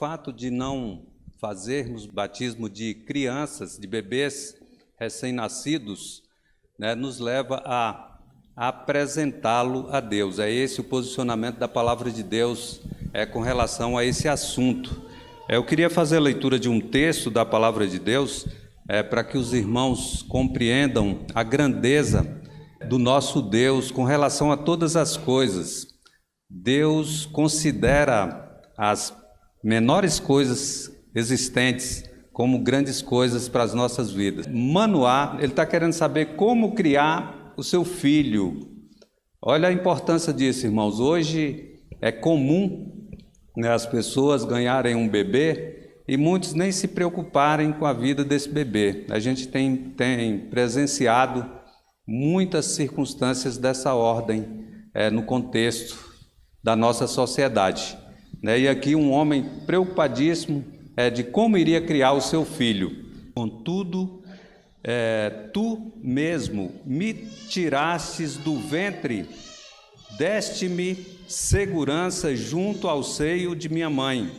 fato de não fazermos batismo de crianças, de bebês recém-nascidos, né, nos leva a apresentá-lo a Deus. É esse o posicionamento da palavra de Deus com relação a esse assunto. Eu queria fazer a leitura de um texto da palavra de Deus para que os irmãos compreendam a grandeza do nosso Deus com relação a todas as coisas. Deus considera as menores coisas existentes como grandes coisas para as nossas vidas. Manoá, ele está querendo saber como criar o seu filho. Olha a importância disso, irmãos. Hoje é comum, né, as pessoas ganharem um bebê e muitos nem se preocuparem com a vida desse bebê. A gente tem presenciado muitas circunstâncias dessa ordem no contexto da nossa sociedade, né? E aqui um homem preocupadíssimo de como iria criar o seu filho. Contudo, tu mesmo me tirastes do ventre, deste-me segurança junto ao seio de minha mãe.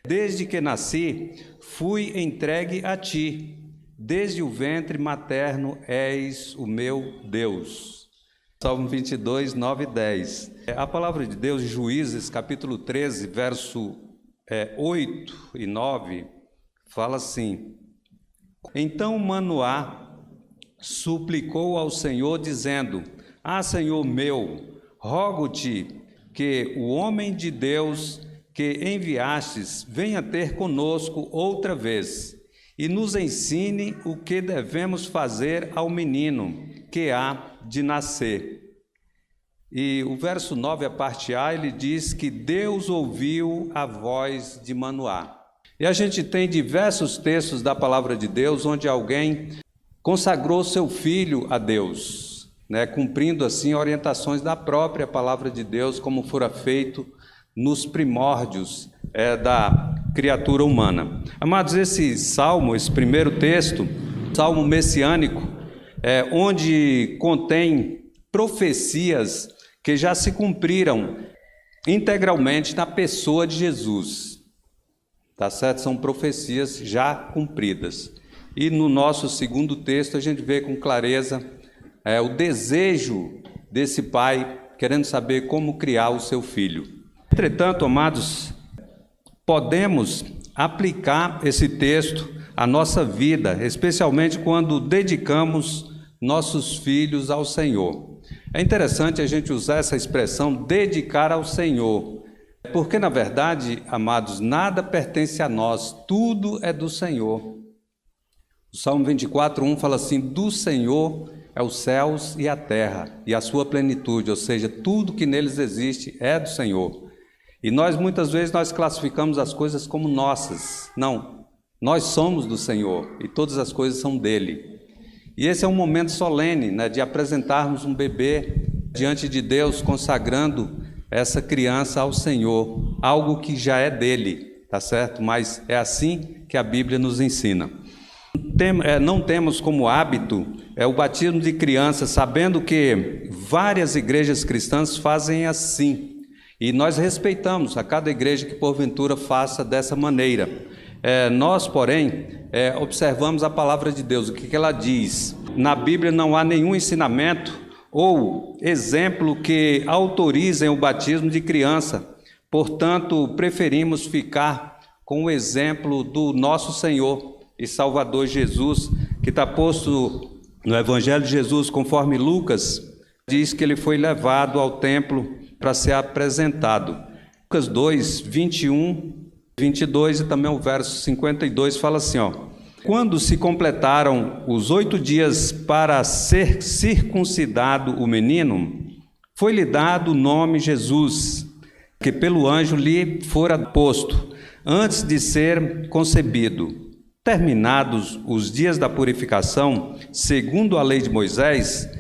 Desde que nasci, fui entregue a ti. Desde o ventre materno és o meu Deus. Salmo 22, 9 e 10. A palavra de Deus, Juízes, capítulo 13, verso 8 e 9, fala assim: Então Manoá suplicou ao Senhor, dizendo: Senhor meu, rogo-te que o homem de Deus que enviastes venha ter conosco outra vez e nos ensine o que devemos fazer ao menino que há de nascer. E o verso 9, a parte A, ele diz que Deus ouviu a voz de Manoá. E a gente tem diversos textos da palavra de Deus onde alguém consagrou seu filho a Deus, né, cumprindo assim orientações da própria palavra de Deus, como fora feito nos primórdios da criatura humana. Amados, esse salmo, esse primeiro texto, salmo messiânico, onde contém profecias que já se cumpriram integralmente na pessoa de Jesus, tá certo? São profecias já cumpridas. E no nosso segundo texto a gente vê com clareza o desejo desse pai querendo saber como criar o seu filho. Entretanto, amados, podemos aplicar esse texto à nossa vida, especialmente quando dedicamos nossos filhos ao Senhor. É interessante a gente usar essa expressão, dedicar ao Senhor, porque, na verdade, amados, nada pertence a nós, tudo é do Senhor. O Salmo 24:1 fala assim: do Senhor é os céus e a terra, e a sua plenitude, ou seja, tudo que neles existe é do Senhor. E muitas vezes, nós classificamos as coisas como nossas. Não, nós somos do Senhor, e todas as coisas são dele. E esse é um momento solene, né, de apresentarmos um bebê diante de Deus, consagrando essa criança ao Senhor, algo que já é dele, tá certo? Mas é assim que a Bíblia nos ensina. Não temos como hábito o batismo de crianças, sabendo que várias igrejas cristãs fazem assim, e nós respeitamos a cada igreja que porventura faça dessa maneira. Nós, porém, observamos a palavra de Deus, o que ela diz. Na Bíblia não há nenhum ensinamento ou exemplo que autorizem o batismo de criança, portanto, preferimos ficar com o exemplo do nosso Senhor e Salvador Jesus, que está posto no Evangelho de Jesus, conforme Lucas diz que ele foi levado ao templo para ser apresentado. Lucas 2, 21, 22 e também o verso 52 fala assim, quando se completaram os 8 dias para ser circuncidado o menino, foi-lhe dado o nome Jesus, que pelo anjo lhe fora posto, antes de ser concebido. Terminados os dias da purificação, segundo a lei de Moisés,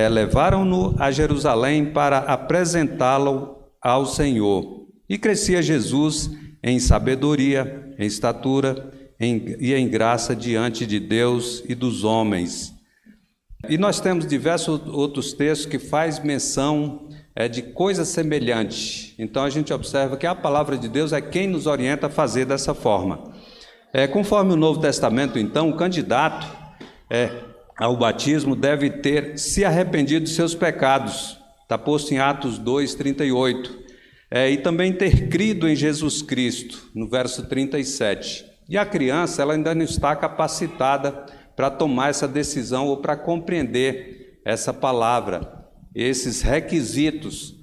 levaram-no a Jerusalém para apresentá-lo ao Senhor. E crescia Jesus em sabedoria, em estatura e em graça diante de Deus e dos homens. E nós temos diversos outros textos que faz menção de coisa semelhante. Então a gente observa que a palavra de Deus é quem nos orienta a fazer dessa forma. Conforme o Novo Testamento, então, o candidato ao batismo deve ter se arrependido de seus pecados, está posto em Atos 2:38, e também ter crido em Jesus Cristo, no verso 37. E a criança, ela ainda não está capacitada para tomar essa decisão ou para compreender essa palavra, esses requisitos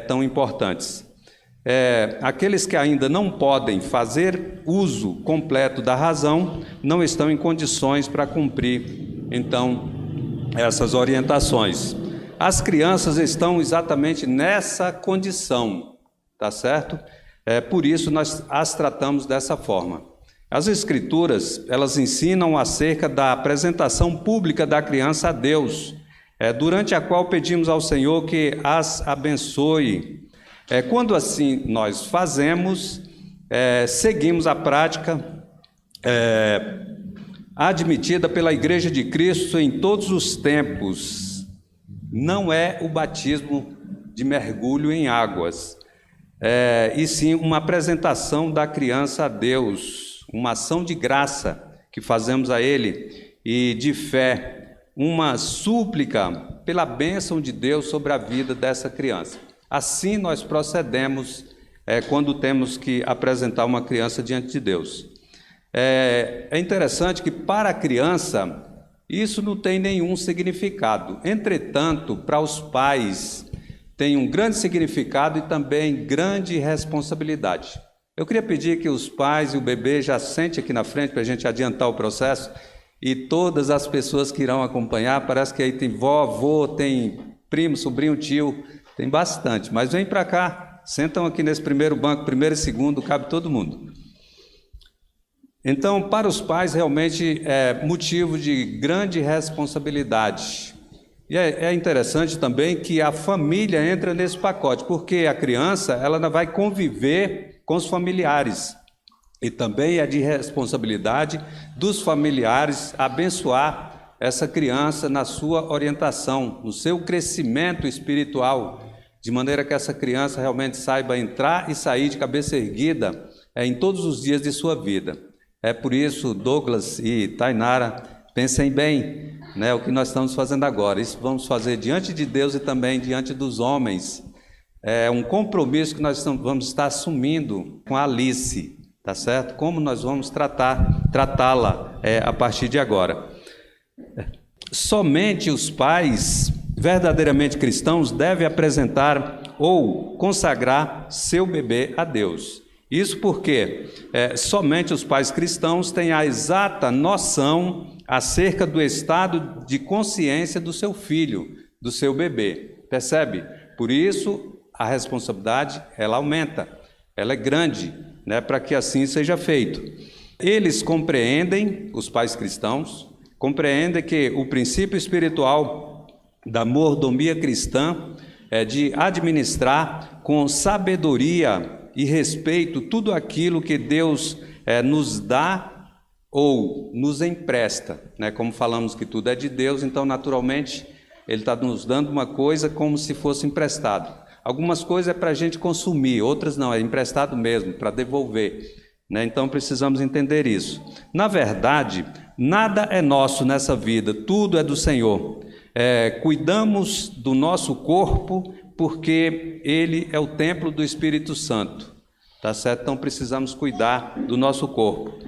tão importantes. Aqueles que ainda não podem fazer uso completo da razão, não estão em condições para cumprir, então, essas orientações. As crianças estão exatamente nessa condição, tá certo? Por isso nós as tratamos dessa forma. As Escrituras, elas ensinam acerca da apresentação pública da criança a Deus, durante a qual pedimos ao Senhor que as abençoe. Quando assim nós fazemos, seguimos a prática admitida pela Igreja de Cristo em todos os tempos. Não é o batismo de mergulho em águas, e sim uma apresentação da criança a Deus, uma ação de graça que fazemos a Ele e de fé, uma súplica pela bênção de Deus sobre a vida dessa criança. Assim nós procedemos quando temos que apresentar uma criança diante de Deus. É interessante que para a criança isso não tem nenhum significado. Entretanto, para os pais tem um grande significado e também grande responsabilidade. Eu queria pedir que os pais e o bebê já sentem aqui na frente para a gente adiantar o processo, e todas as pessoas que irão acompanhar, parece que aí tem vó, avô, tem primo, sobrinho, tio, tem bastante, mas vem para cá, sentam aqui nesse primeiro banco, primeiro e segundo, cabe todo mundo. Então, para os pais, realmente é motivo de grande responsabilidade. E é interessante também que a família entra nesse pacote, porque a criança ela ainda vai conviver com os familiares. E também é de responsabilidade dos familiares abençoar essa criança na sua orientação, no seu crescimento espiritual, de maneira que essa criança realmente saiba entrar e sair de cabeça erguida em todos os dias de sua vida. Por isso, Douglas e Tainara, pensem bem, o que nós estamos fazendo agora. Isso vamos fazer diante de Deus e também diante dos homens. É um compromisso que nós vamos estar assumindo com a Alice, tá certo? Como nós vamos tratá-la a partir de agora. Somente os pais verdadeiramente cristãos devem apresentar ou consagrar seu bebê a Deus. Isso porque somente os pais cristãos têm a exata noção acerca do estado de consciência do seu filho, do seu bebê. Percebe? Por isso, a responsabilidade, ela aumenta, ela é grande, para que assim seja feito. Eles compreendem, os pais cristãos, compreendem que o princípio espiritual da mordomia cristã é de administrar com sabedoria e respeito tudo aquilo que Deus nos dá ou nos empresta, Como falamos que tudo é de Deus, então naturalmente Ele está nos dando uma coisa como se fosse emprestado. Algumas coisas é para a gente consumir, outras não, é emprestado mesmo, para devolver, Então precisamos entender isso. Na verdade, nada é nosso nessa vida, tudo é do Senhor. Cuidamos do nosso corpo porque ele é o templo do Espírito Santo, tá certo? Então precisamos cuidar do nosso corpo.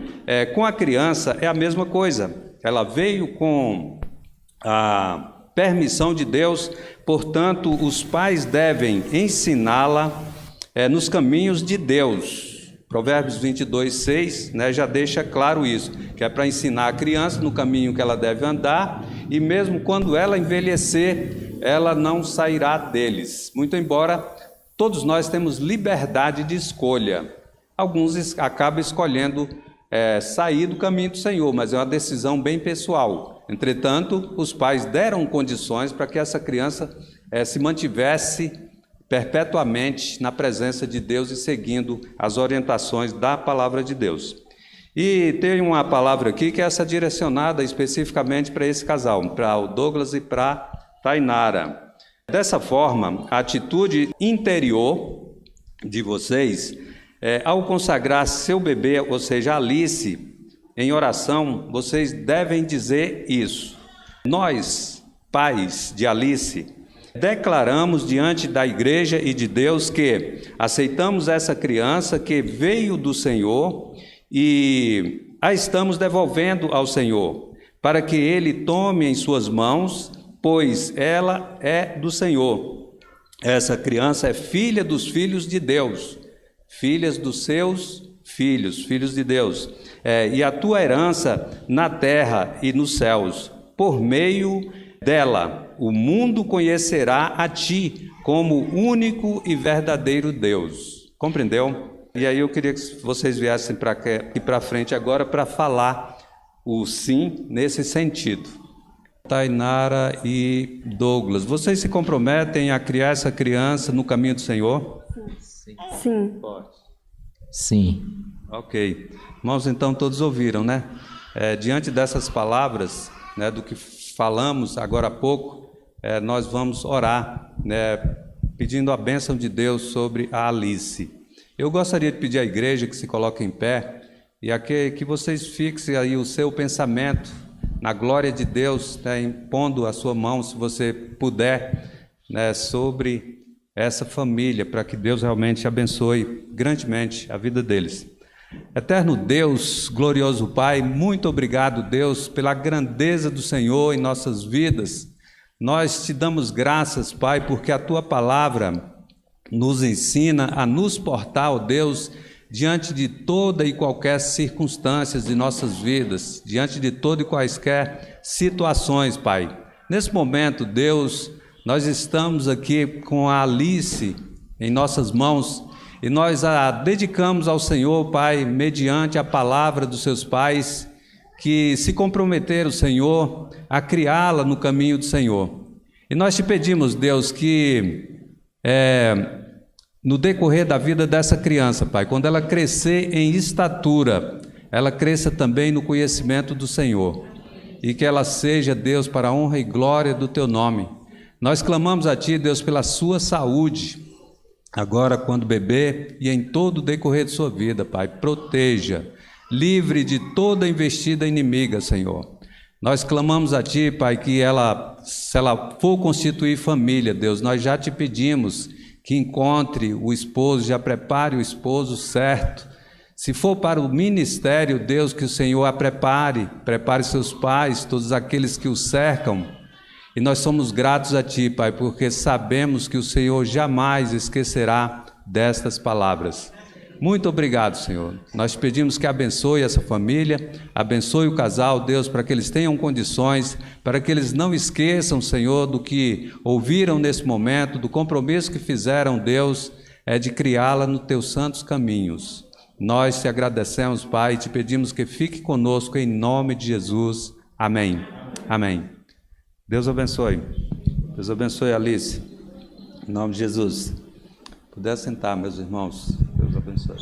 Com a criança é a mesma coisa, ela veio com a permissão de Deus, portanto os pais devem ensiná-la nos caminhos de Deus. Provérbios 22:6, já deixa claro isso, que é para ensinar a criança no caminho que ela deve andar, e mesmo quando ela envelhecer, ela não sairá deles. Muito embora todos nós temos liberdade de escolha. Alguns acabam escolhendo sair do caminho do Senhor, mas é uma decisão bem pessoal. Entretanto, os pais deram condições para que essa criança se mantivesse perpetuamente na presença de Deus e seguindo as orientações da palavra de Deus. E tem uma palavra aqui que é essa direcionada especificamente para esse casal, para o Douglas e para a Tainara. Dessa forma, a atitude interior de vocês, ao consagrar seu bebê, ou seja, Alice, em oração, vocês devem dizer isso. Nós, pais de Alice, declaramos diante da igreja e de Deus que aceitamos essa criança que veio do Senhor e a estamos devolvendo ao Senhor, para que Ele tome em suas mãos, pois ela é do Senhor. Essa criança é filha dos filhos de Deus, filhas dos seus filhos, filhos de Deus, e a tua herança na terra e nos céus. Por meio dela, o mundo conhecerá a ti como único e verdadeiro Deus. Compreendeu? E aí eu queria que vocês viessem aqui para frente agora para falar o sim nesse sentido. Tainara e Douglas, vocês se comprometem a criar essa criança no caminho do Senhor? Sim. Sim. Ok. Irmãos, então todos ouviram, né? Diante dessas palavras, né, do que falamos agora há pouco, nós vamos orar, né, pedindo a bênção de Deus sobre a Alice. Eu gostaria de pedir à igreja que se coloque em pé e que vocês fixem aí o seu pensamento na glória de Deus, né, impondo a sua mão, se você puder, né, sobre essa família, para que Deus realmente abençoe grandemente a vida deles. Eterno Deus, glorioso Pai, muito obrigado, Deus, pela grandeza do Senhor em nossas vidas. Nós te damos graças, Pai, porque a Tua palavra nos ensina a nos portar, ó Deus, diante de toda e qualquer circunstâncias de nossas vidas, diante de toda e quaisquer situações, Pai. Nesse momento, Deus, nós estamos aqui com a Alice em nossas mãos e nós a dedicamos ao Senhor, Pai, mediante a palavra dos seus pais, que se comprometeram, Senhor, a criá-la no caminho do Senhor. E nós te pedimos, Deus, que no decorrer da vida dessa criança, Pai, quando ela crescer em estatura, ela cresça também no conhecimento do Senhor, e que ela seja, Deus, para a honra e glória do Teu nome. Nós clamamos a Ti, Deus, pela sua saúde, agora quando bebê e em todo o decorrer de sua vida, Pai. Proteja, livre de toda investida inimiga, Senhor. Nós clamamos a Ti, Pai, que se ela for constituir família, Deus, nós já te pedimos que encontre o esposo, já prepare o esposo certo. Se for para o ministério, Deus, que o Senhor a prepare seus pais, todos aqueles que o cercam. E nós somos gratos a Ti, Pai, porque sabemos que o Senhor jamais esquecerá destas palavras. Muito obrigado, Senhor. Nós pedimos que abençoe essa família, abençoe o casal, Deus, para que eles tenham condições, para que eles não esqueçam, Senhor, do que ouviram nesse momento, do compromisso que fizeram, Deus, de criá-la nos Teus santos caminhos. Nós te agradecemos, Pai, e te pedimos que fique conosco em nome de Jesus. Amém. Amém. Deus abençoe. Deus abençoe, Alice. Em nome de Jesus. Puder sentar, meus irmãos. Deus abençoe.